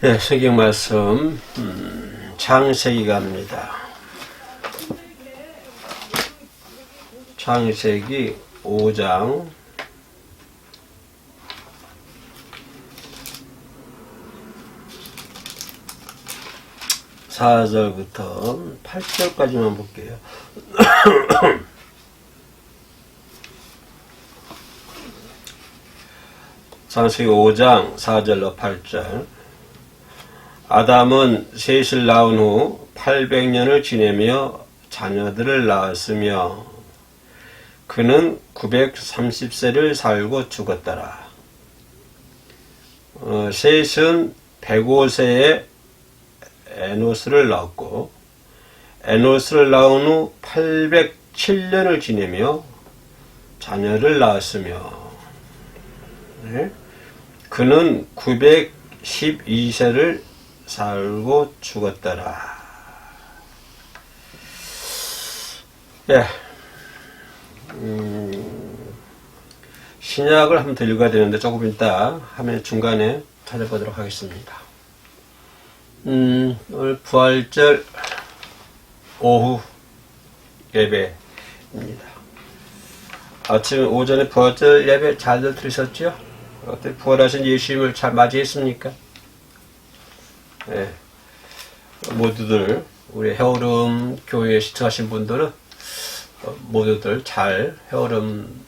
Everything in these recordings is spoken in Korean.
네, 성경 말씀 창세기 갑니다. 창세기 5장 4절부터 8절까지만 볼게요. 창세기 5장 4절로 8절. 아담은 셋을 낳은 후 800년을 지내며 자녀들을 낳았으며 그는 930세를 살고 죽었더라. 셋은 105세에 에노스를 낳았고 에노스를 낳은 후 807년을 지내며 자녀를 낳았으며 그는 912세를 살고 죽었더라. 예. 신약을 한번 더 읽어야 되는데 조금 이따 화면 중간에 찾아보도록 하겠습니다. 오늘 부활절 오후 예배입니다. 아침 오전에 부활절 예배 잘들 들으셨죠? 어떻게 부활하신 예수님을 잘 맞이했습니까? 네. 모두들 우리 해오름 교회에 시청하신 분들은 모두들 잘 해오름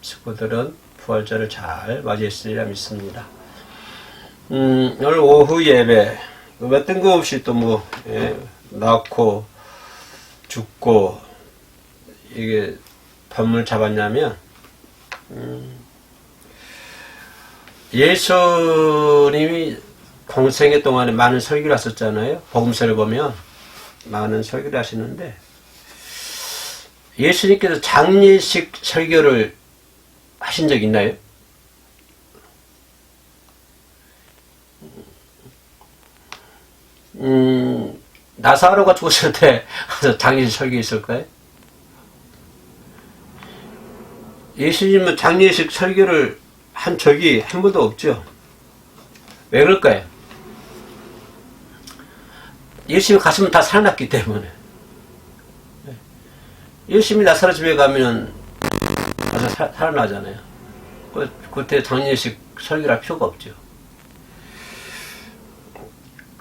식구들은 부활절을 잘 맞이했으리라 믿습니다. 오늘 오후 예배 몇 뜬금없이 또 낳고 죽고 이게 밤을 잡았냐면 예수님이 공생애 동안에 많은 설교를 하셨잖아요. 복음서를 보면 많은 설교를 하시는데 예수님께서 장례식 설교를 하신 적 있나요? 나사로가 죽었을 때 장례식 설교 있을까요? 예수님은 장례식 설교를 한 적이 한 번도 없죠. 왜 그럴까요? 예수님이 갔으면 다 살아났기 때문에. 예수님이 나사로 집에 가면 살아나잖아요. 그때 장례식 설교를 할 필요가 없죠.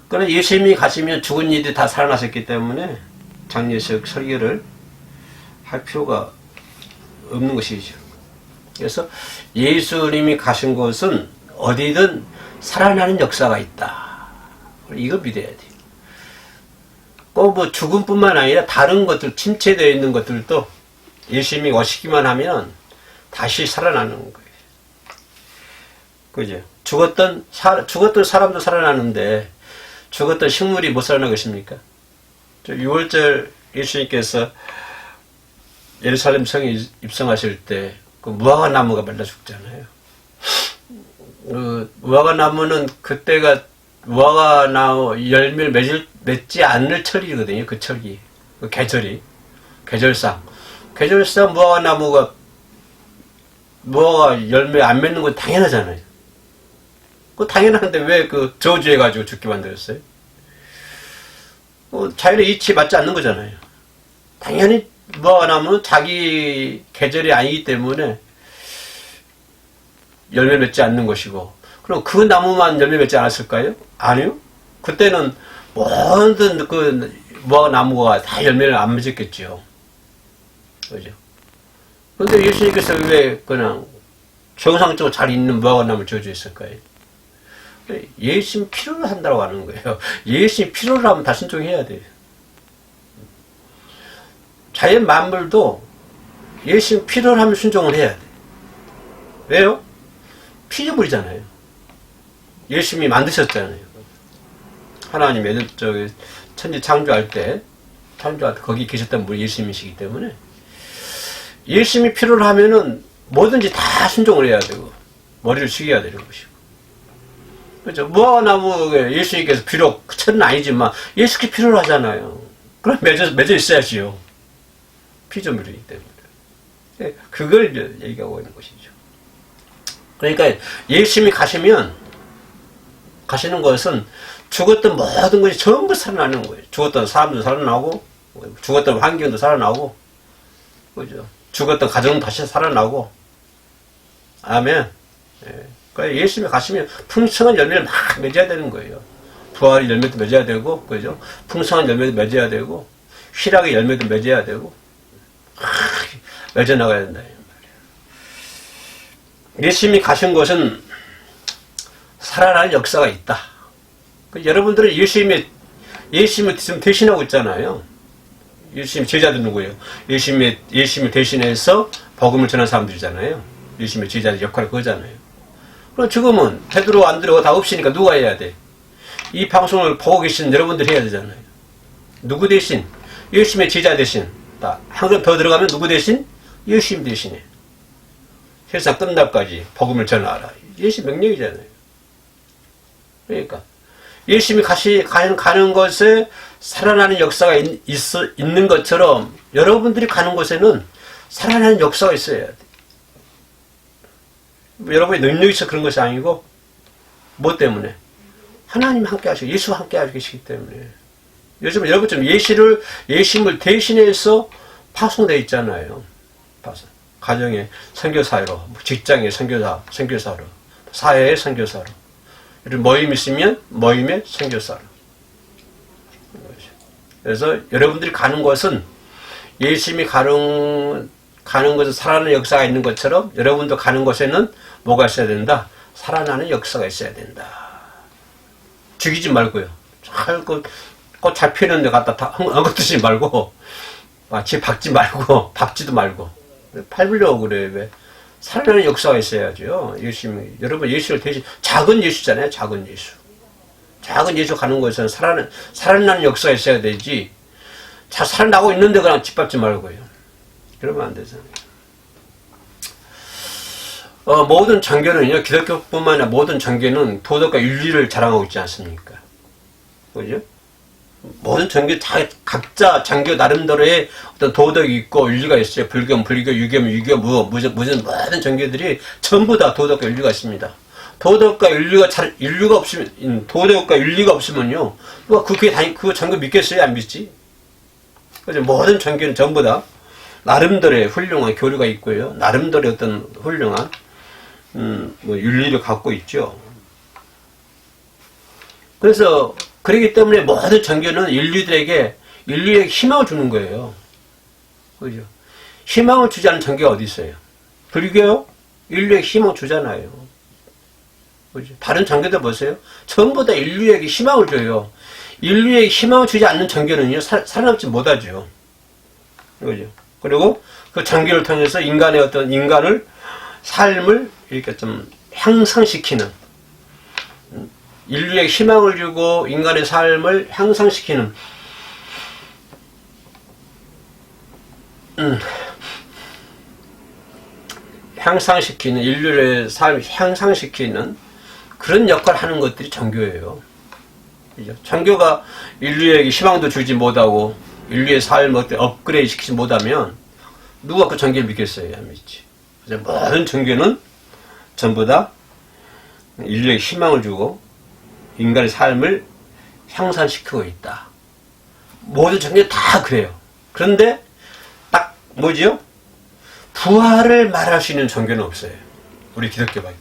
그러나 예수님이 가시면 죽은 이들이 다 살아나셨기 때문에 장례식 설교를 할 필요가 없는 것이죠. 그래서 예수님이 가신 곳은 어디든 살아나는 역사가 있다. 이거 믿어야 돼요. 꼭 죽음뿐만 아니라 다른 것들, 침체되어 있는 것들도 예수님이 오시기만 하면 다시 살아나는 거예요. 그죠? 죽었던 사람도 살아나는데 죽었던 식물이 못 살아나겠습니까? 6월절 예수님께서 예루살렘 성에 입성하실 때 그 무화과 나무가 말라 죽잖아요. 무화과 나무는 그때가 무화과 나무 열매를 맺지 않을 철이거든요. 그 철이, 그 계절이, 계절상 무화과 나무가 무화과 열매 안 맺는 건 당연하잖아요. 그 당연한데 왜 그 저주해가지고 죽게 만들었어요? 자연의 이치에 맞지 않는 거잖아요. 당연히 무화과 나무는 자기 계절이 아니기 때문에 열매 맺지 않는 것이고, 그럼 그 나무만 열매 맺지 않았을까요? 아니요. 그때는 모든 그 무화과 나무가 다 열매를 안 맺었겠죠. 그죠? 근데 예수님께서 왜 그냥 정상적으로 잘 있는 무화과 나무를 저주했을까요? 예수님 필요로 한다고 하는 거예요. 예수님 필요로 하면 다 순종해야 돼요. 자연 만물도 예수님 필요로 하면 순종을 해야 돼. 왜요? 피조물이잖아요. 예수님이 만드셨잖아요. 하나님의 천지 창조할 때 거기 계셨던 분이 예수님이시기 때문에 예수님이 필요로 하면은 뭐든지 다 순종을 해야 되고 머리를 숙여야 되는 것이고. 그렇죠. 무화과 나무에 예수님께서 비록 천은 아니지만 예수께 필요로 하잖아요. 그럼 맺어 있어야지요. 피조물이기 때문에. 그걸 얘기하고 있는 것이죠. 그러니까 예수님이 가시면 가시는 것은 죽었던 모든 것이 전부 살아나는 거예요. 죽었던 사람도 살아나고, 죽었던 환경도 살아나고, 그죠? 죽었던 가정도 다시 살아나고, 아멘. 예. 그러니까 예수님이 가시면 풍성한 열매를 막 맺어야 되는 거예요. 부활의 열매도 맺어야 되고, 그죠? 풍성한 열매도 맺어야 되고, 희락의 열매도 맺어야 되고, 맺어 나가야 된다. 예수님이 가신 것은 살아나는 역사가 있다. 여러분들은 예수님을 지금 대신하고 있잖아요. 예수님 제자들 누구예요? 예수님을 대신해서 복음을 전한 사람들이잖아요. 예수님의 제자들 역할을 그거잖아요. 그럼 지금은 베드로, 안드레가 다 없으니까 누가 해야 돼? 이 방송을 보고 계신 여러분들이 해야 되잖아요. 누구 대신? 예수님의 제자 대신. 한 걸음 더 들어가면 누구 대신? 예수님 대신에. 세상 끝날까지 복음을 전하라. 예수님 명령이잖아요. 그러니까 예수님이 가는 것에 살아나는 역사가 있는 것처럼 여러분들이 가는 곳에는 살아나는 역사가 있어야 돼. 여러분의 능력이 있어 그런 것이 아니고 뭐 때문에? 하나님 함께 하시고 예수와 함께 하시고 계시기 때문에. 요즘 여러분처럼 예수님을 대신해서 파송되어 있잖아요. 가정의 선교사로, 직장의 선교사로, 사회의 선교사로. 이런 모임 있으면 모임의 선교사로. 그래서 여러분들이 가는 곳은 예수님이 가는 곳은 살아나는 역사가 있는 것처럼 여러분도 가는 곳에는 뭐가 있어야 된다? 살아나는 역사가 있어야 된다. 죽이지 말고요. 꽃 잘 피는 데 갖다 엉거뜨지 말고, 집 박지 말고, 박지도 말고. 팔으려고 그래, 왜? 살아나는 역사가 있어야죠. 여러분 예수를 대신, 작은 예수잖아요, 작은 예수. 작은 예수 가는 곳에는 살아나는 역사가 있어야 되지, 잘 살아나고 있는데 그냥 짓밟지 말고요. 그러면 안 되잖아요. 모든 종교는요, 기독교뿐만 아니라 모든 종교는 도덕과 윤리를 자랑하고 있지 않습니까? 그죠? 모든 종교, 각자 종교 나름대로의 어떤 도덕이 있고 윤리가 있어요. 불교, 유교, 무슨 모든 종교들이 전부 다 도덕과 윤리가 있습니다. 도덕과 윤리가 없으면요, 누가 그 종교 믿겠어요? 안 믿지? 그죠? 모든 종교는 전부 다 나름대로의 훌륭한 교류가 있고요. 나름대로의 어떤 훌륭한, 윤리를 갖고 있죠. 그래서, 그렇기 때문에 모든 종교는 인류에게 희망을 주는 거예요. 그죠? 희망을 주지 않는 종교가 어디 있어요? 불교요? 인류에게 희망을 주잖아요. 그죠? 다른 종교들 보세요. 전부 다 인류에게 희망을 줘요. 인류에게 희망을 주지 않는 종교는요, 살아남지 못하죠. 그죠? 그리고 그 종교를 통해서 인간을, 삶을 이렇게 좀 향상시키는, 인류에게 희망을 주고 인간의 삶을 향상시키는 인류의 삶을 향상시키는 그런 역할을 하는 것들이 종교예요. 종교가 인류에게 희망도 주지 못하고 인류의 삶을 업그레이드 시키지 못하면 누가 그 종교를 믿겠어요? 안 믿지. 모든 종교는 전부 다 인류에게 희망을 주고 인간의 삶을 향상시키고 있다. 모든 종교 다 그래요. 그런데 딱 뭐지요? 부활을 말할 수 있는 종교는 없어요. 우리 기독교밖에.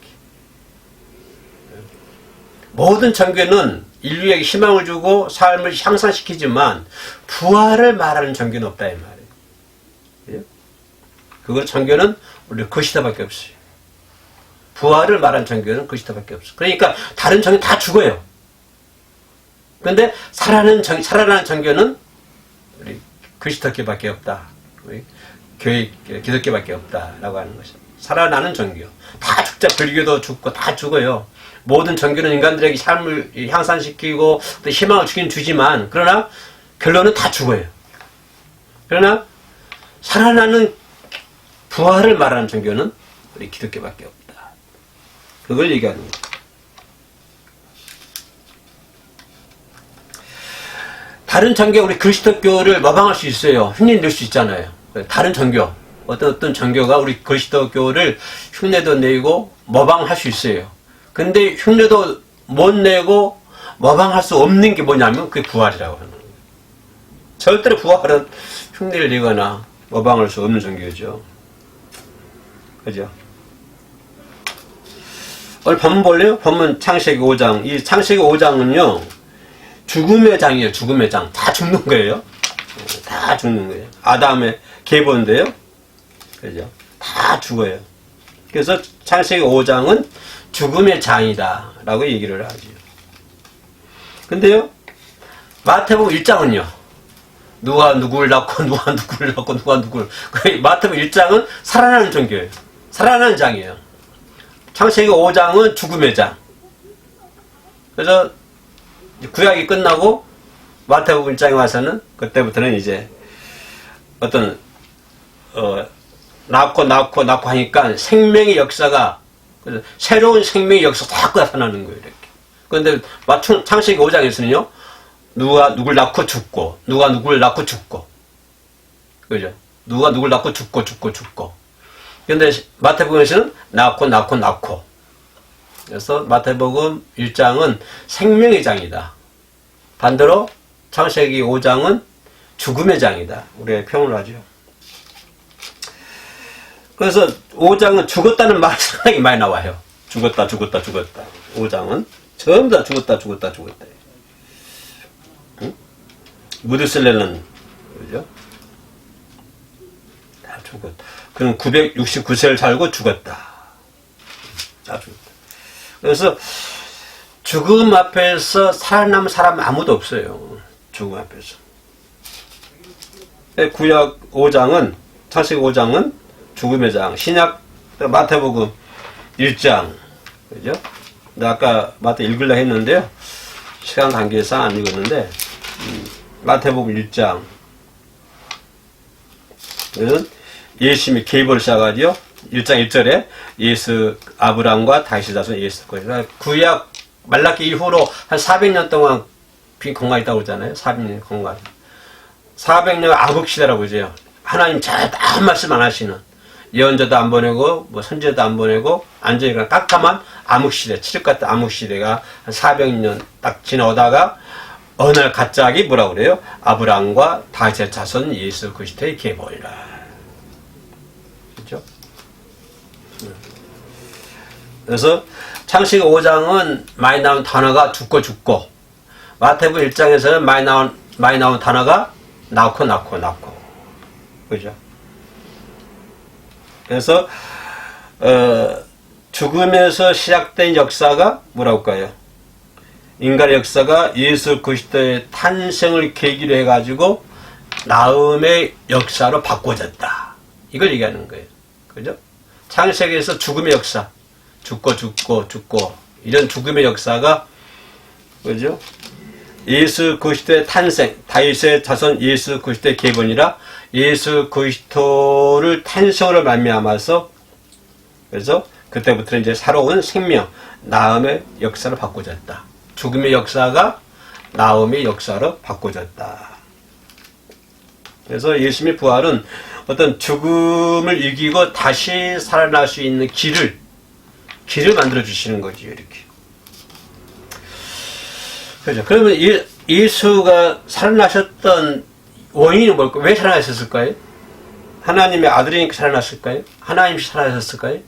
모든 종교는 인류에게 희망을 주고 삶을 향상시키지만 부활을 말하는 종교는 없다 이 말이에요. 그걸 종교는 우리 그리스도밖에 없어요. 부활을 말하는 종교는 그리스도밖에 없어요. 그러니까 다른 종교 다 죽어요. 그런데 살아나는 종교는 우리 그리스도교밖에 없다. 우리 기독교밖에 없다라고 하는 것이죠. 살아나는 종교. 다 죽자. 불교도 죽고 다 죽어요. 모든 종교는 인간들에게 삶을 향상시키고 희망을 주긴 주지만 그러나 결론은 다 죽어요. 그러나 살아나는 부활을 말하는 종교는 우리 기독교밖에 없다. 그걸 얘기하는 거예요. 다른 종교, 우리 그리스도교를 모방할 수 있어요. 흉내 낼 수 있잖아요. 다른 종교, 어떤 종교가 우리 그리스도교를 흉내도 내고 모방할 수 있어요. 근데 흉내도 못 내고 모방할 수 없는 게 뭐냐면 그게 부활이라고 하는 거예요. 절대로 부활은 흉내를 내거나 모방할 수 없는 종교죠. 그죠? 오늘 본문 볼래요? 본문 창세기 5장. 이 창세기 5장은요, 죽음의 장이에요. 죽음의 장. 다 죽는 거예요. 다 죽는 거예요. 아담의 계보인데요. 그죠? 다 죽어요. 그래서 창세기 5장은 죽음의 장이다 라고 얘기를 하죠. 근데요, 마태복음 1장은요, 누가 누구를 낳고 누가 누구를 낳고 누가 누구를, 마태복음 1장은 살아나는 종교예요. 살아나는 장이에요. 창세기 5장은 죽음의 장. 그래서 구약이 끝나고 마태복음 1장에 와서는 그때부터는 이제 어떤 낳고 하니까 생명의 역사가, 새로운 생명의 역사가 자꾸 나타나는 거예요. 이렇게. 그런데 창세기 5장에서는요, 누가 누굴 낳고 죽고, 누가 누굴 낳고 죽고, 그죠? 누가 누굴 낳고 죽고. 그런데 마태복음에서는 낳고. 그래서 마태복음 1장은 생명의 장이다. 반대로 창세기 5장은 죽음의 장이다. 우리가 표현을 하죠. 그래서 5장은 죽었다는 말이 상당히 많이 나와요. 죽었다. 5장은 전부 다 죽었다. 응? 무드슬레는 그죠? 다 죽었다. 그는 969세를 살고 죽었다. 다 죽었다. 그래서 죽음 앞에서 살아남은 사람 아무도 없어요. 죽음 앞에서. 구약 5장은, 창세기 5장은 죽음의 장. 신약 마태복음 1장. 그죠? 아까 마태 읽으려 했는데요. 시간 관계상 안 읽었는데, 마태복음 1장. 그래서 예수님이 계보를 시작하죠. 1장 1절에 예수, 아브람과 다윗의 자손 예수. 그러니까 구약 말라기 이후로 한 400년 동안 빈 공간이 있다고 그러잖아요. 400년 공간. 400년 암흑시대라고 그러죠. 하나님 잘 딱 말씀 안 하시는. 예언자도 안 보내고, 선지자도 안 보내고, 완전히 그냥 깜깜한 암흑시대, 칠흑 같은 암흑시대가 한 400년 딱 지나오다가, 어느 날 갑자기 뭐라고 그래요? 아브람과 다윗의 자손 예수 그리스도의 계보이라. 그렇죠? 그래서 창세기 5장은 많이 나온 단어가 죽고, 마태복음 1장에서는 많이 나온 단어가 낳고. 그죠? 그래서 죽음에서 시작된 역사가 뭐라고 할까요? 인간의 역사가 예수 그리스도의 탄생을 계기로 해가지고 나음의 역사로 바꿔졌다. 이걸 얘기하는 거예요. 그죠? 창세기에서 죽음의 역사, 죽고 이런 죽음의 역사가 그죠? 예수 그리스도의 탄생, 다윗의 자손 예수 그리스도의 계보니라 예수 그리스도를 탄생으로 말미암아서 그래서 그때부터는 이제 새로운 생명, 나음의 역사로 바꿔졌다. 죽음의 역사가 나음의 역사로 바꿔졌다. 그래서 예수님의 부활은 어떤 죽음을 이기고 다시 살아날 수 있는 길을 만들어 주시는 거죠, 이렇게. 그렇죠. 그러면 예수가 살아나셨던 원인이 뭘까요? 왜 살아나셨을까요? 하나님의 아들이니까 살아났을까요? 하나님이 살아나셨을까요?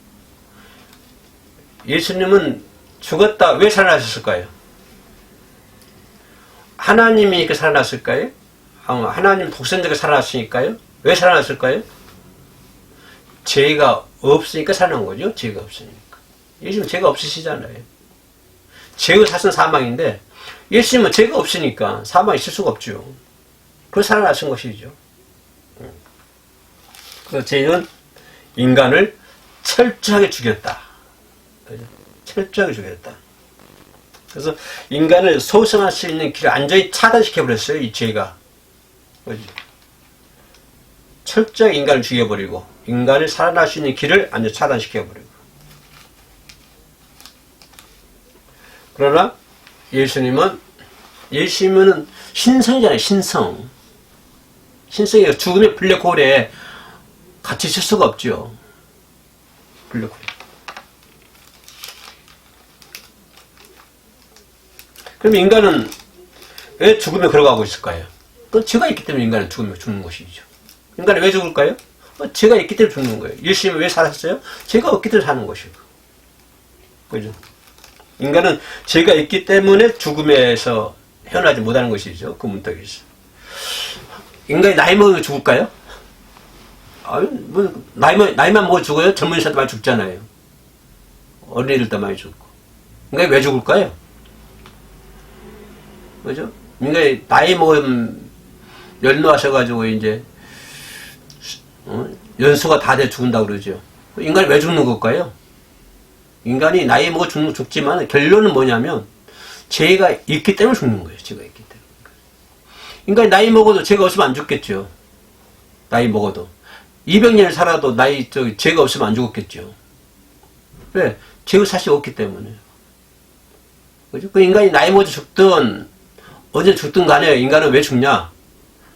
예수님은 죽었다 왜 살아나셨을까요? 하나님이니까 살아났을까요? 하나님 독생자가 살아났으니까요? 왜 살아났을까요? 죄가 없으니까 살아난 거죠. 죄가 없으니까. 예수님은 죄가 없으시잖아요. 죄의 사실은 사망인데 예수님은 죄가 없으니까 사망이 있을 수가 없죠. 그래서 살아나신 것이죠. 그 죄는 인간을 철저하게 죽였다. 철저하게 죽였다. 그래서 인간을 소생할 수 있는 길을 완전히 차단시켜버렸어요. 이 죄가. 그렇죠? 철저하게 인간을 죽여버리고 인간을 살아날 수 있는 길을 완전히 차단시켜버리고. 그러나 예수님은 신성이잖아요. 신성이 죽음의 블랙홀에 같이 있을 수가 없죠. 블랙홀. 그럼 인간은 왜 죽음에 걸어가고 있을까요? 그건 죄가 있기 때문에 인간은 죽는 것이죠. 인간이 왜 죽을까요? 죄가 있기 때문에 죽는 거예요. 예수님은 왜 살았어요? 죄가 없기 때문에 사는 것이고. 그죠? 인간은 죄가 있기 때문에 죽음에서 헤어나지 못하는 것이죠. 그 문턱에서. 인간이 나이 먹으면 죽을까요? 아유, 뭐, 나이만 먹어 죽어요? 젊은 사람도 많이 죽잖아요. 어린애들도 많이 죽고. 인간이 왜 죽을까요? 그죠? 인간이 나이 먹으면 연로하셔가지고, 이제, 연수가 다 돼 죽는다고 그러죠. 인간이 왜 죽는 걸까요? 인간이 나이 먹어 죽지만 결론은 뭐냐면, 죄가 있기 때문에 죽는 거예요. 죄가 있기 때문에. 인간이 나이 먹어도 죄가 없으면 안 죽겠죠. 나이 먹어도. 200년을 살아도 죄가 없으면 안 죽었겠죠. 왜? 죄가 사실 없기 때문에. 그죠? 그 인간이 나이 먹어 죽든, 언제 죽든 간에 인간은 왜 죽냐?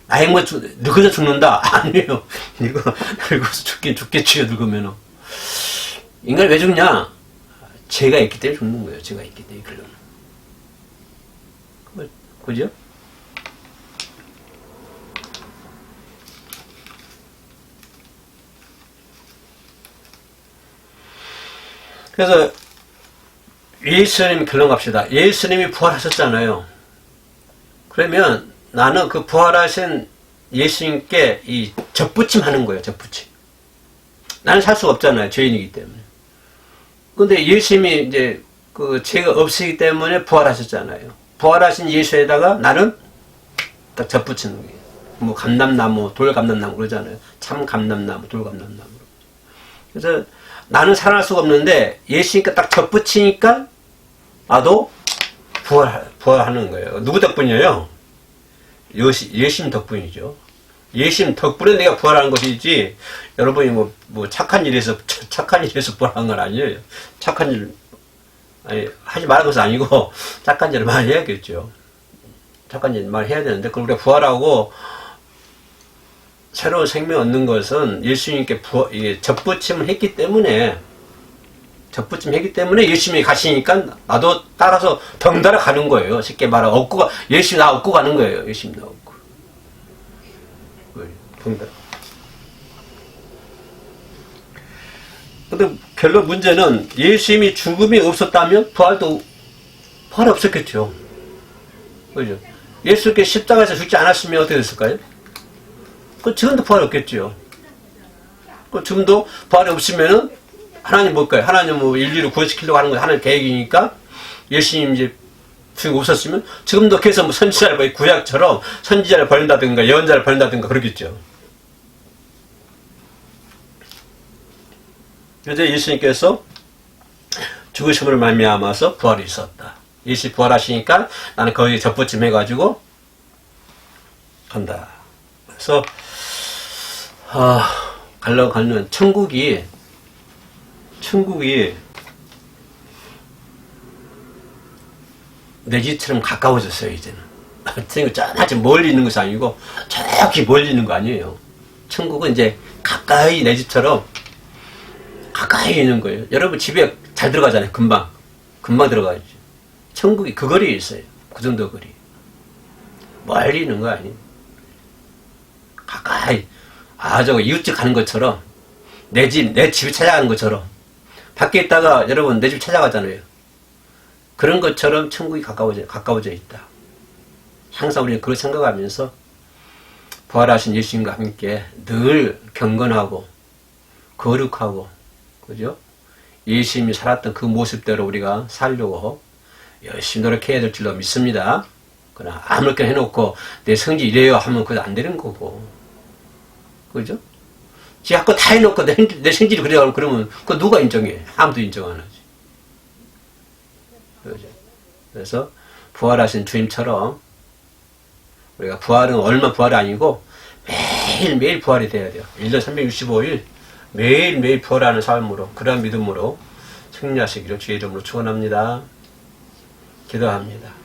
나이 먹어 늙어서 죽는다? 아니에요. 늙어서 죽겠지요, 늙으면은. 인간이 왜 죽냐? 죄가 있기 때문에 죽는 거예요. 죄가 있기 때문에, 결론은. 그죠? 그래서 예수님 결론 갑시다. 예수님이 부활하셨잖아요. 그러면 나는 그 부활하신 예수님께 이 접붙임 하는 거예요. 접붙임. 나는 살 수가 없잖아요. 죄인이기 때문에. 근데 예수님이 이제 그 죄가 없으기 때문에 부활하셨잖아요. 부활하신 예수에다가 나는 딱 접붙이는 거예요. 뭐 감람나무, 돌감람나무 그러잖아요. 참 감람나무, 돌감람나무. 그래서 나는 살아날 수가 없는데 예수님께 딱 접붙이니까 나도 부활하는 거예요. 누구 덕분이에요? 예수님 덕분이죠. 예수님 덕분에 내가 부활하는 것이지 여러분이 뭐 착한 일에서 부활한 건 아니에요. 착한 일 하지 말라는 것은 아니고 착한 일을 많이 해야겠죠. 착한 일 많이 해야 되는데 그걸 우리가 부활하고 새로운 생명 얻는 것은 예수님께 접붙임을 했기 때문에 예수님이 가시니까 나도 따라서 덩달아 가는 거예요. 쉽게 말하면 예수님 나 얻고 가는 거예요. 예수님 나 얻고. 덩달아. 근데 결론 문제는 예수님이 죽음이 없었다면 부활 없었겠죠. 그죠? 예수께 십자가에서 죽지 않았으면 어떻게 됐을까요? 지금도 부활 없겠죠. 지금도 부활이 없으면은 하나님 뭘까요? 하나님 인류를 구원시키려고 하는 거 하나님 계획이니까 예수님 이제 죽음 없었으면 지금도 계속 선지자를 구약처럼 선지자를 벌린다든가 예언자를 벌린다든가 그러겠죠. 그래서 예수님께서 죽으심으로 말미암아서 부활이 있었다. 예수 부활하시니까 나는 거기에 접붙임 해가지고 간다. 그래서 가는 천국이 내 집처럼 가까워졌어요. 이제는. 아주 멀리 있는 것이 아니고 저기 멀리 있는 거 아니에요. 천국은 이제 가까이 내 집처럼 가까이 있는 거예요. 여러분 집에 잘 들어가잖아요. 금방 들어가죠. 천국이 그 거리에 있어요. 그 정도 거리. 멀리 있는 거 아니에요. 가까이 저거 이웃집 가는 것처럼 내 집에 찾아가는 것처럼 밖에 있다가 여러분 내 집 찾아가잖아요. 그런 것처럼 천국이 가까워져 있다. 항상 우리는 그걸 생각하면서 부활하신 예수님과 함께 늘 경건하고 거룩하고 그죠? 예수님이 살았던 그 모습대로 우리가 살려고 열심히 노력해야 될 줄로 믿습니다. 그러나 아무렇게나 해놓고 내 성질 이래요 하면 그거 안 되는 거고 그죠? 자꾸 다 해놓고 내 성질이 그래요 그러면 그거 누가 인정해? 아무도 인정 안 하지. 그죠? 그래서 부활하신 주님처럼 우리가 부활은 얼마 부활이 아니고 매일매일 부활이 돼야 돼요. 1년 365일 매일매일 부활하는 삶으로 그러한 믿음으로 승리하시기를 주의 이름으로 축원합니다. 기도합니다.